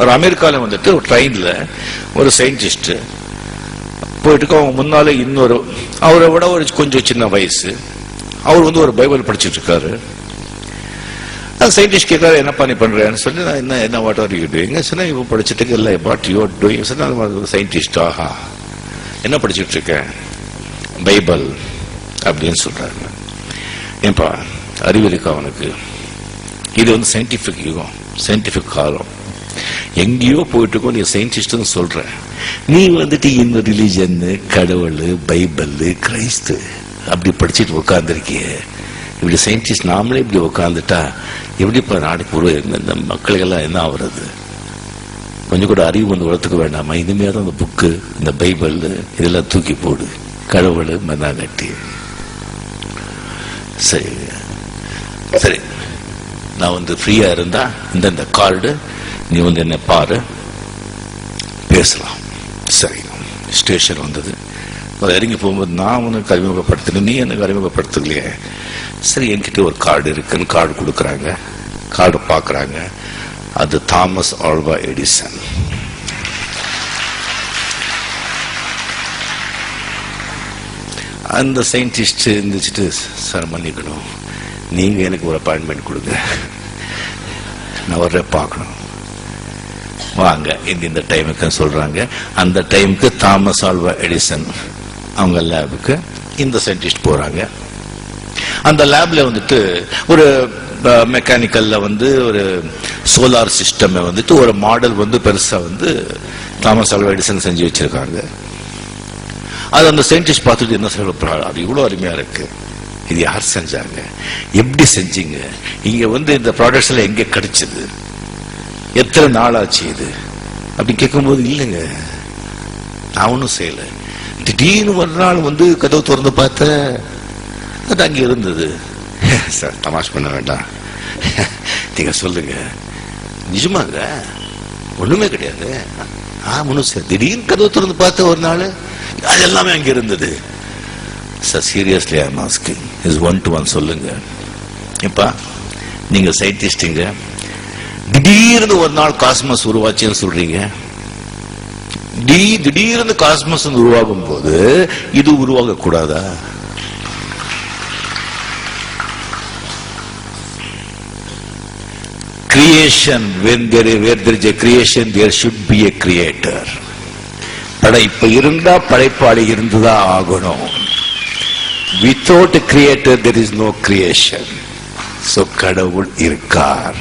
ஒரு அமெரிக்காவில் வந்துட்டு ஒரு ட்ரெயின்ல ஒரு சயின்டிஸ்ட் போயிட்டு அவங்க முன்னாலே இன்னொரு அவரை விட ஒரு கொஞ்சம் சின்ன வயசு அவர் வந்து ஒரு பைபிள் படிச்சுட்டு இருக்காரு. அந்த சயின்டிஸ்ட் கேட்காரு, என்னப்பா நீ பண்றேன்னு சொல்லி, நான் என்ன வாட் ஆர் யூ டூயிங் சொன்னா, இவ படிச்சுட்டு இல்லை வாட் யூ ஆர் டூயிங் சொன்னா, சயின்டிஸ்ட் ஆஹா என்ன படிச்சுட்டு இருக்கேன், பைபிள் அப்படின்னு சொல்றாங்க. ஏன்பா அறிவு இருக்கா அவனுக்கு? இது வந்து சயின்டிபிக் யுகம், சயின்டிபிக் காலம். எங்கேயோ போயிட்டு இருக்கோம், நீ சயின்டிஸ்ட் சொல்ற, நீ வந்துட்டு இந்த ரிலிஜன், கடவுள், பைபிள், கிறிஸ்து அப்படி படிச்சுட்டு உட்கார்ந்துருக்கிய. இப்படி சயின்டிஸ்ட் நாமளே இப்படி உட்காந்துட்டா எப்படி இப்ப நாடுக்கு இந்த மக்களுக்கெல்லாம் என்ன ஆகுறது? கொஞ்சம் கூட அறிவு வந்து வளர்த்துக்க வேண்டாமா? இனிமேதான் அந்த புக்கு, இந்த பைபிள் இதெல்லாம் தூக்கி போடு, கடவுள் மண்ணா கட்டி. சரி சரி, நான் வந்து ஃப்ரீயா இருந்தா இந்த கார்டு நீ வந்து என்ன பாரு, பேசலாம். சரி, ஸ்டேஷன் வந்தது. இறங்கி போகும்போது நான் உனக்கு அறிமுகப்படுத்தினேன், நீ எனக்கு அறிமுகப்படுத்தலையே. சரி, என்கிட்ட ஒரு கார்டு இருக்குன்னு கார்டு கொடுக்குறாங்க. கார்டு பார்க்குறாங்க, அது தாமஸ் ஆல்வா எடிசன். அந்த சயின்டிஸ்ட் இருந்துச்சுட்டு, சார் மன்னிக்கணும், நீங்க எனக்கு ஒரு அப்பாயின்மெண்ட் கொடுங்க, நான் வர்ற பார்க்கணும், வாங்க இந்த டைமுக்கு சொல்றாங்க. அந்த டைமுக்கு தாமஸ் ஆல்வா எடிசன் அவங்க லேபுக்கு இந்த சயின்டிஸ்ட் போறாங்க. அந்த லேப்ல வந்துட்டு ஒரு மெக்கானிக்கல்ல வந்து ஒரு சோலார் சிஸ்டம் வந்துட்டு ஒரு மாடல் வந்து பெருசா வந்து தாமஸ் ஆல்வா எடிசன் செஞ்சு வச்சிருக்காங்க. அது அந்த சயின்டிஸ்ட் பார்த்துட்டு என்ன சொல்றாரு, அது இவ்வளவு அருமையா இருக்கு, இது யார் செஞ்சாங்க, எப்படி செஞ்சீங்க, இங்க வந்து இந்த ப்ராடக்ட்ஸ் எல்லாம் எங்க கிடைச்சது, எத்தனை நாள் ஆச்சு இது அப்படி கேட்கும்போது, இல்லைங்க நான் ஒன்றும் செய்யல, திடீர்னு ஒரு நாள் வந்து கதவு திறந்து பார்த்த அது அங்கே இருந்தது. சார் தமாஷ் பண்ண வேண்டாம், நீங்க சொல்லுங்க, நிஜமாங்க ஒண்ணுமே கிடையாது. ஒன்றும் சார், திடீர்னு கதவு திறந்து பார்த்த ஒரு நாள் அது எல்லாமே அங்கே இருந்தது. Sir seriously I am asking, is 1 to 1 சொல்லுங்க. இப்ப நீங்க சயின்டிஸ்டுங்க, திடீர்னு ஒரு நாள் காஸ்மஸ் உருவாச்சுன்னு சொல்றீங்க. திடீர்னு காஸ்மஸ் உருவாகும் போது இது உருவாக கூடாதா? Creation, where there is a creation, there should be a creator. படைப்பு இருந்தா படைப்பாளி இருந்துதான் ஆகணும். Without a creator there is no creation. So கடவுள் இருக்கார்.